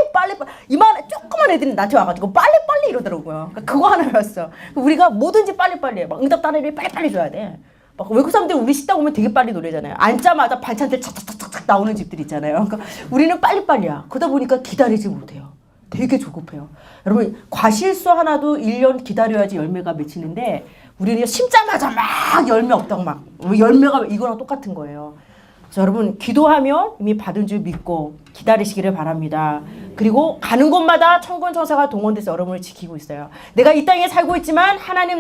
이만 조그만 애들이 나한테 와가지고 빨리빨리 이러더라고요. 그러니까 그거 하나 배웠어. 우리가 뭐든지 빨리빨리 해. 막 응답 따르면 빨리빨리 줘야 돼. 막 외국 사람들 우리 식당 오면 되게 빨리 노래잖아요. 앉자마자 반찬들 착착착착 나오는 집들 있잖아요. 그러니까 우리는 빨리빨리야. 그러다 보니까 기다리지 못해요. 되게 조급해요. 여러분 과실수 하나도 1년 기다려야지 열매가 맺히는데 우리는 심자마자 막 열매 없다고 막 열매가 이거랑 똑같은 거예요. 그래서 여러분 기도하면 이미 받은 줄 믿고 기다리시기를 바랍니다. 그리고 가는 곳마다 천군 천사가 동원돼서 여러분을 지키고 있어요. 내가 이 땅에 살고 있지만 하나님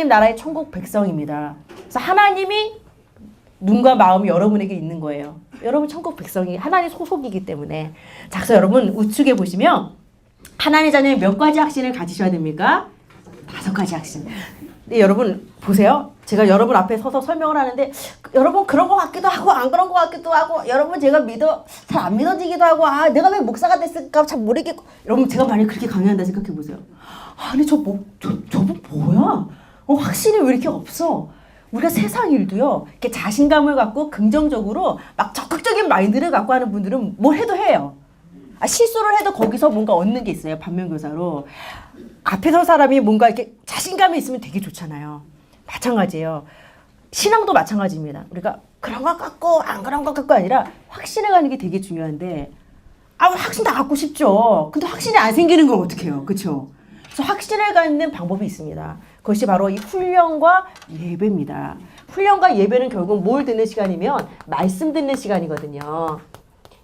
나라의 천국 백성입니다. 그래서 하나님이 눈과 마음이 여러분에게 있는 거예요. 여러분 천국 백성이 하나님 소속이기 때문에. 자, 그래서 여러분 우측에 보시면 하나님의 자녀의 몇 가지 확신을 가지셔야 됩니까? 5가지 확신. 네, 여러분 보세요. 제가 여러분 앞에 서서 설명을 하는데 여러분 그런 것 같기도 하고 안 그런 것 같기도 하고 여러분 제가 잘 안 믿어지기도 하고 아 내가 왜 목사가 됐을까 잘 모르겠고 여러분 제가 만약에 그렇게 강의한다 생각해 보세요. 아니 저분 뭐야? 확신이 왜 이렇게 없어? 우리가 세상 일도요 이렇게 자신감을 갖고 긍정적으로 막 적극적인 마인드를 갖고 하는 분들은 뭘 해도 해요. 실수를 해도 거기서 뭔가 얻는 게 있어요. 반면교사로 앞에서 사람이 뭔가 이렇게 자신감이 있으면 되게 좋잖아요. 마찬가지예요. 신앙도 마찬가지입니다. 우리가 그런 것 같고 안 그런 것 같고 아니라 확신해 가는 게 되게 중요한데 확신 다 갖고 싶죠. 근데 확신이 안 생기는 건 어떡해요. 그렇죠? 그래서 확신을 갖는 방법이 있습니다. 그것이 바로 이 훈련과 예배입니다. 훈련과 예배는 결국 뭘 듣는 시간이면 말씀 듣는 시간이거든요.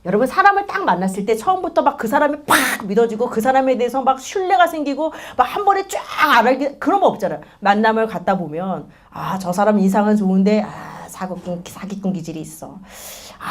여러분 사람을 딱 만났을 때 처음부터 막 그 사람이 팍 믿어지고 그 사람에 대해서 막 신뢰가 생기고 막 한 번에 쫙 알게 그런 거 없잖아요. 만남을 갖다 보면 저 사람 인상은 좋은데 사기꾼 기질이 있어.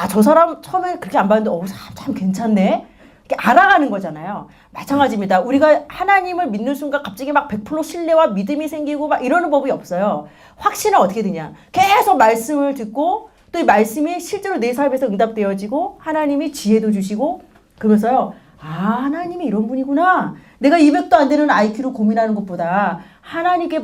저 사람 처음에 그렇게 안 봤는데 참 괜찮네. 이렇게 알아가는 거잖아요. 마찬가지입니다. 우리가 하나님을 믿는 순간 갑자기 막 100% 신뢰와 믿음이 생기고 막 이러는 법이 없어요. 확신은 어떻게 되냐? 계속 말씀을 듣고 또 이 말씀이 실제로 내 삶에서 응답되어지고 하나님이 지혜도 주시고 그러면서요. 하나님이 이런 분이구나. 내가 200도 안 되는 IQ로 고민하는 것보다 하나님께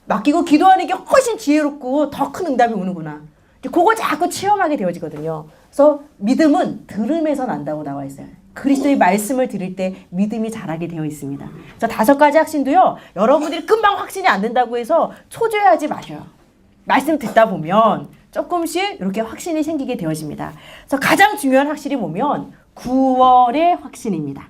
맡기고 기도하는 게 훨씬 지혜롭고 더 큰 응답이 오는구나. 그걸 자꾸 체험하게 되어지거든요. 그래서 믿음은 들음에서 난다고 나와 있어요. 그리스도의 말씀을 들을 때 믿음이 자라게 되어 있습니다. 그래서 5가지 확신도요. 여러분들이 금방 확신이 안 된다고 해서 초조해하지 마셔요. 말씀 듣다 보면 조금씩 이렇게 확신이 생기게 되어집니다. 그래서 가장 중요한 확신이 보면 구원의 확신입니다.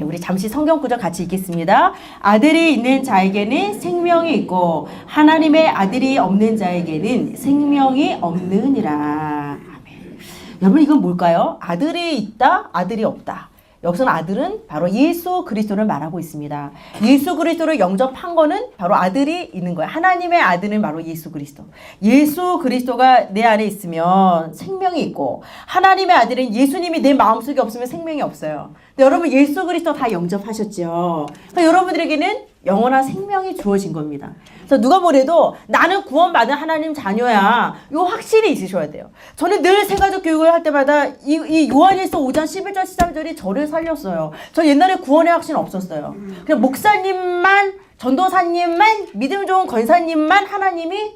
우리 잠시 성경 구절 같이 읽겠습니다. 아들이 있는 자에게는 생명이 있고 하나님의 아들이 없는 자에게는 생명이 없느니라. 아멘. 여러분 이건 뭘까요? 아들이 있다, 아들이 없다. 여기서는 아들은 바로 예수 그리스도를 말하고 있습니다. 예수 그리스도를 영접한 거는 바로 아들이 있는 거예요. 하나님의 아들은 바로 예수 그리스도. 예수 그리스도가 내 안에 있으면 생명이 있고 하나님의 아들은 예수님이 내 마음속에 없으면 생명이 없어요. 근데 여러분 예수 그리스도 다 영접하셨죠. 그러니까 여러분들에게는 영원한 생명이 주어진 겁니다. 그래서 누가 뭐래도 나는 구원받은 하나님 자녀야. 이 확신이 있으셔야 돼요. 저는 늘 새가족 교육을 할 때마다 이 요한일서 5장 11절 13절이 저를 살렸어요. 저 옛날에 구원의 확신 없었어요. 그냥 목사님만 전도사님만 믿음 좋은 권사님만 하나님이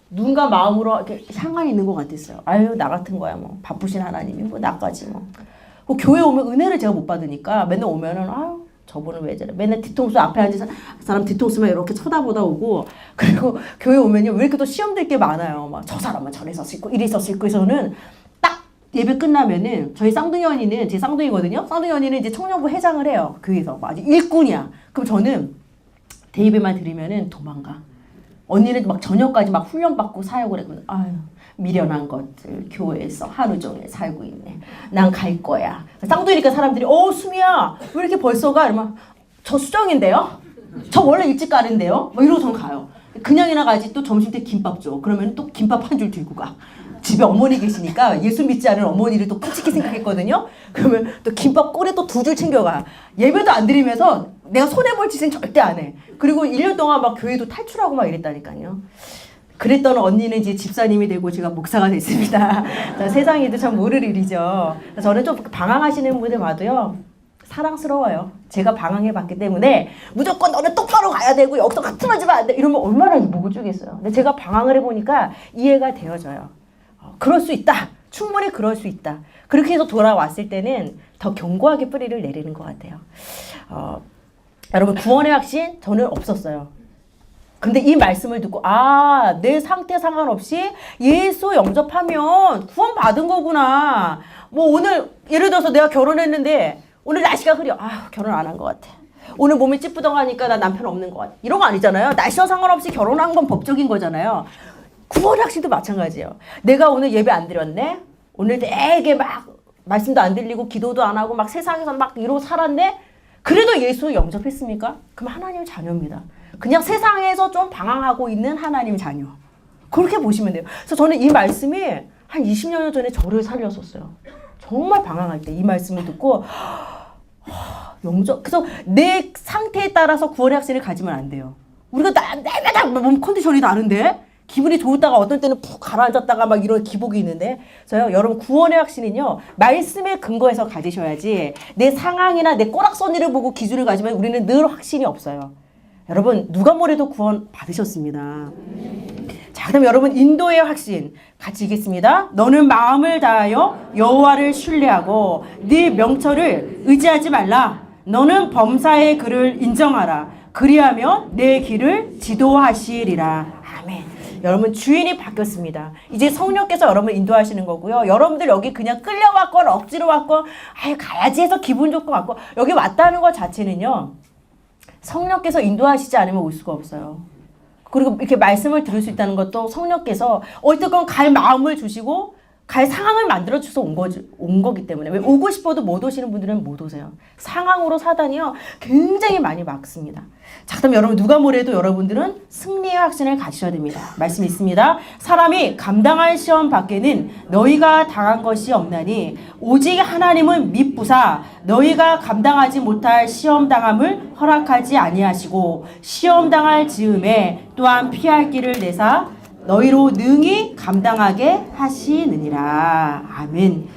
눈과 마음으로 이렇게 향한 있는 것 같았어요. 아유 나 같은 거야 뭐 바쁘신 하나님이 뭐 나까지 뭐. 교회 오면 은혜를 제가 못 받으니까 맨날 오면은 아유 저분은 왜 저래? 맨날 뒤통수 앞에 앉은 사람 뒤통수만 이렇게 쳐다보다 오고 그리고 교회 오면요 왜 이렇게 또 시험될 게 많아요. 막 저 사람은 저래서 있고 이래서 있고 해서는 딱 예배 끝나면은 저희 쌍둥이 언니는 제 쌍둥이거든요. 쌍둥이 언니는 이제 청년부 회장을 해요. 교회에서 아주 일꾼이야. 그럼 저는 대예배만 드리면은 도망가. 언니는 막 저녁까지 막 훈련받고 사역을 했거든. 아유 미련한 것들 교회에서 하루 종일 살고 있네. 난 갈 거야. 쌍둥이니까 사람들이 수미야 왜 이렇게 벌써 가? 이러면 저 수정인데요? 저 원래 일찍 가는데요? 뭐 이러고 전 가요. 그냥이나 가지 또 점심때 김밥 줘. 그러면 또 김밥 한 줄 들고 가. 집에 어머니 계시니까 예수 믿지 않은 어머니를 또 끔찍히 생각했거든요. 그러면 또 김밥 꼬리 또 2줄 챙겨가. 예배도 안 드리면서 내가 손해볼 짓은 절대 안 해. 그리고 1년 동안 막 교회도 탈출하고 막 이랬다니까요. 그랬던 언니는 이제 집사님이 되고 제가 목사가 됐습니다. 세상에도 참 모를 일이죠. 저는 좀 방황하시는 분들 봐도요. 사랑스러워요. 제가 방황해봤기 때문에 무조건 너는 똑바로 가야 되고 여기서 흐트러지면 안 돼. 이러면 얼마나 목을 쪼겠어요. 근데 제가 방황을 해보니까 이해가 되어져요. 그럴 수 있다. 충분히 그럴 수 있다. 그렇게 해서 돌아왔을 때는 더 견고하게 뿌리를 내리는 것 같아요. 여러분 구원의 확신 저는 없었어요. 근데 이 말씀을 듣고 내 상태 상관없이 예수 영접하면 구원 받은 거구나. 뭐 오늘 예를 들어서 내가 결혼했는데 오늘 날씨가 흐려. 결혼 안 한 것 같아. 오늘 몸이 찌뿌둥하니까 나 남편 없는 것 같아. 이런 거 아니잖아요. 날씨와 상관없이 결혼한 건 법적인 거잖아요. 구원 확신도 마찬가지예요. 내가 오늘 예배 안 드렸네. 오늘 되게 막 말씀도 안 들리고 기도도 안 하고 막 세상에서 막 이러고 살았네. 그래도 예수 영접했습니까? 그럼 하나님 자녀입니다. 그냥 세상에서 좀 방황하고 있는 하나님 자녀. 그렇게 보시면 돼요. 그래서 저는 이 말씀이 한 20년 전에 저를 살렸었어요. 정말 방황할 때 이 말씀을 듣고 그래서 내 상태에 따라서 구원의 확신을 가지면 안 돼요. 우리가 매달 몸 컨디션이 다른데 기분이 좋다가 어떤 때는 푹 가라앉았다가 막 이런 기복이 있는데 그래서요 여러분 구원의 확신은요 말씀에 근거해서 가지셔야지 내 상황이나 내 꼬락서니를 보고 기준을 가지면 우리는 늘 확신이 없어요. 여러분 누가 뭐래도 구원 받으셨습니다. 자, 그다음 여러분 인도의 확신 같이 읽겠습니다. 너는 마음을 다하여 여호와를 신뢰하고 네 명철을 의지하지 말라. 너는 범사의 글을 인정하라. 그리하면 내 길을 지도하시리라. 아멘. 여러분 주인이 바뀌었습니다. 이제 성령께서 여러분을 인도하시는 거고요. 여러분들 여기 그냥 끌려왔건 억지로 왔건 가야지 해서 기분 좋고 왔고 여기 왔다는 것 자체는요. 성령께서 인도하시지 않으면 올 수가 없어요. 그리고 이렇게 말씀을 들을 수 있다는 것도 성령께서 어쨌건 갈 마음을 주시고 갈 상황을 만들어 주셔서 온 거기 때문에 왜 오고 싶어도 못 오시는 분들은 못 오세요. 상황으로 사단이요 굉장히 많이 막습니다. 자, 그럼 여러분 누가 뭐래도 여러분들은 승리의 확신을 가지셔야 됩니다. 말씀이 있습니다. 사람이 감당할 시험 밖에는 너희가 당한 것이 없나니 오직 하나님은 미쁘사 너희가 감당하지 못할 시험 당함을 허락하지 아니하시고 시험 당할 즈음에 또한 피할 길을 내사 너희로 능히 감당하게 하시느니라. 아멘.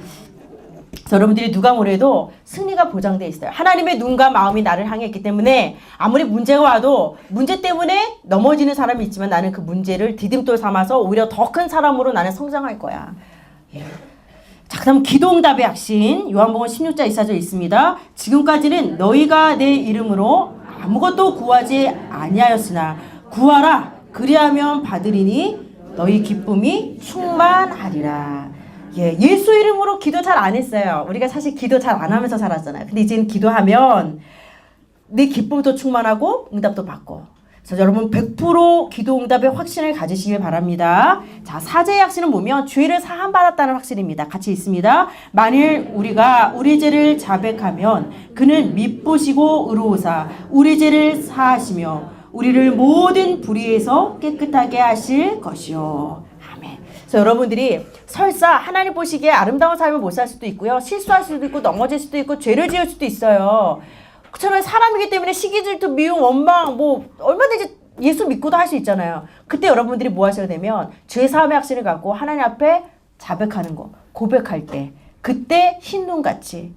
여러분들이 누가 뭐래도 승리가 보장되어 있어요. 하나님의 눈과 마음이 나를 향해 있기 때문에 아무리 문제가 와도 문제 때문에 넘어지는 사람이 있지만 나는 그 문제를 디딤돌 삼아서 오히려 더 큰 사람으로 나는 성장할 거야. 예. 자, 그다음 기도응답의 확신 요한복음 16장 24절 있습니다. 지금까지는 너희가 내 이름으로 아무것도 구하지 아니하였으나 구하라. 그리하면 받으리니 너희 기쁨이 충만하리라. 예수 이름으로 기도 잘 안 했어요. 우리가 사실 기도 잘 안 하면서 살았잖아요. 근데 이제는 기도하면 내 기쁨도 충만하고 응답도 받고. 그래서 여러분 100% 기도 응답의 확신을 가지시길 바랍니다. 자, 사제의 확신은 보면 죄를 사함 받았다는 확신입니다. 같이 있습니다. 만일 우리가 우리 죄를 자백하면 그는 미쁘시고 의로우사 우리 죄를 사하시며 우리를 모든 불의에서 깨끗하게 하실 것이요. 아멘. 그래서 여러분들이 설사 하나님 보시기에 아름다운 삶을 못 살 수도 있고요. 실수할 수도 있고 넘어질 수도 있고 죄를 지을 수도 있어요. 그렇잖아요. 사람이기 때문에 시기 질투 미움 원망 뭐 얼마든지 예수 믿고도 할 수 있잖아요. 그때 여러분들이 뭐 하셔야 되면 죄사함의 확신을 갖고 하나님 앞에 자백하는 거 고백할 때 그때 흰눈같이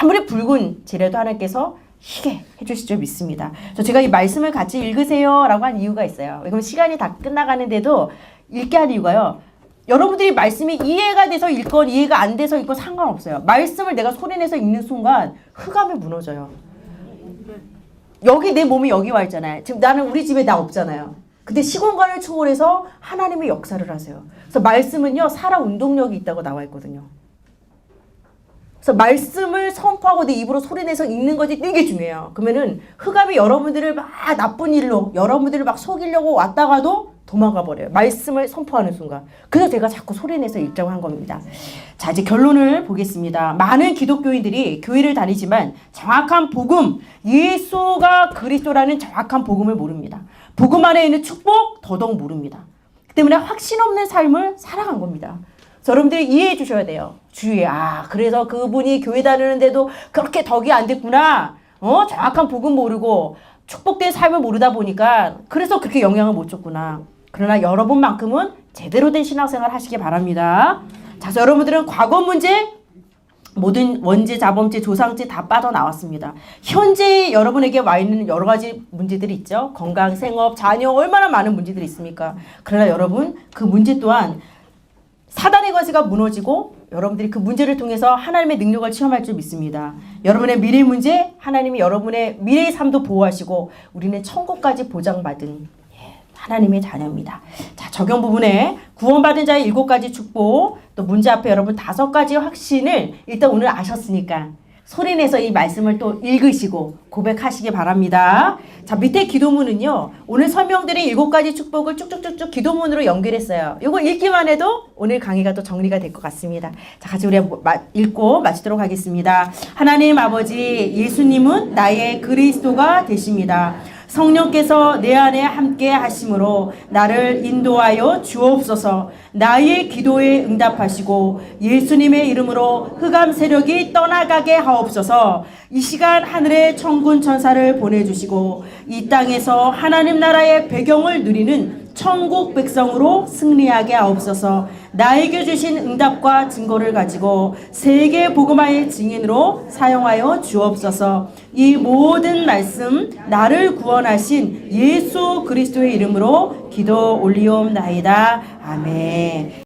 아무리 붉은 죄라도 하나님께서 희게 해주실 줄 믿습니다. 제가 이 말씀을 같이 읽으세요 라고 한 이유가 있어요. 그럼 시간이 다 끝나가는데도 읽게 한 이유가요. 여러분들이 말씀이 이해가 돼서 읽건 이해가 안 돼서 읽건 상관없어요. 말씀을 내가 소리내서 읽는 순간 흑암이 무너져요. 여기 내 몸이 여기 와 있잖아요. 지금 나는 우리 집에 나 없잖아요. 근데 시공간을 초월해서 하나님의 역사를 하세요. 그래서 말씀은요 살아 운동력이 있다고 나와 있거든요. 그래서 말씀을 선포하고 내 입으로 소리내서 읽는 것이 되게 중요해요. 그러면은 흑암이 여러분들을 막 나쁜 일로 여러분들을 막 속이려고 왔다가도 도망가 버려요. 말씀을 선포하는 순간. 그래서 제가 자꾸 소리내서 읽자고 한 겁니다. 자, 이제 결론을 보겠습니다. 많은 기독교인들이 교회를 다니지만 정확한 복음, 예수가 그리스도라는 정확한 복음을 모릅니다. 복음 안에 있는 축복 더더욱 모릅니다. 그 때문에 확신 없는 삶을 살아간 겁니다. 여러분들이 이해해 주셔야 돼요. 주위에 그래서 그분이 교회 다니는데도 그렇게 덕이 안 됐구나. 정확한 복음 모르고 축복된 삶을 모르다 보니까 그래서 그렇게 영향을 못 줬구나. 그러나 여러분만큼은 제대로 된 신앙생활 하시기 바랍니다. 자, 여러분들은 과거 문제, 모든 원죄, 자범죄, 조상죄 다 빠져나왔습니다. 현재 여러분에게 와 있는 여러 가지 문제들이 있죠. 건강, 생업, 자녀 얼마나 많은 문제들이 있습니까? 그러나 여러분 그 문제 또한 사단의 거지가 무너지고 여러분들이 그 문제를 통해서 하나님의 능력을 체험할 줄 믿습니다. 여러분의 미래 문제, 하나님이 여러분의 미래의 삶도 보호하시고 우리는 천국까지 보장받은 하나님의 자녀입니다. 자, 적용 부분에 구원받은 자의 7가지 축복, 또 문제 앞에 여러분 5가지 확신을 일단 오늘 아셨으니까 소리내서 이 말씀을 또 읽으시고 고백하시기 바랍니다. 자, 밑에 기도문은요, 오늘 설명드린 7가지 축복을 쭉쭉쭉쭉 기도문으로 연결했어요. 이거 읽기만 해도 오늘 강의가 또 정리가 될 것 같습니다. 자, 같이 우리 읽고 마치도록 하겠습니다. 하나님 아버지, 예수님은 나의 그리스도가 되십니다. 성령께서 내 안에 함께 하심으로 나를 인도하여 주옵소서. 나의 기도에 응답하시고 예수님의 이름으로 흑암 세력이 떠나가게 하옵소서. 이 시간 하늘의 천군 천사를 보내주시고 이 땅에서 하나님 나라의 배경을 누리는 천국 백성으로 승리하게 하옵소서. 나에게 주신 응답과 증거를 가지고 세계 복음화의 증인으로 사용하여 주옵소서. 이 모든 말씀 나를 구원하신 예수 그리스도의 이름으로 기도 올리옵나이다. 아멘.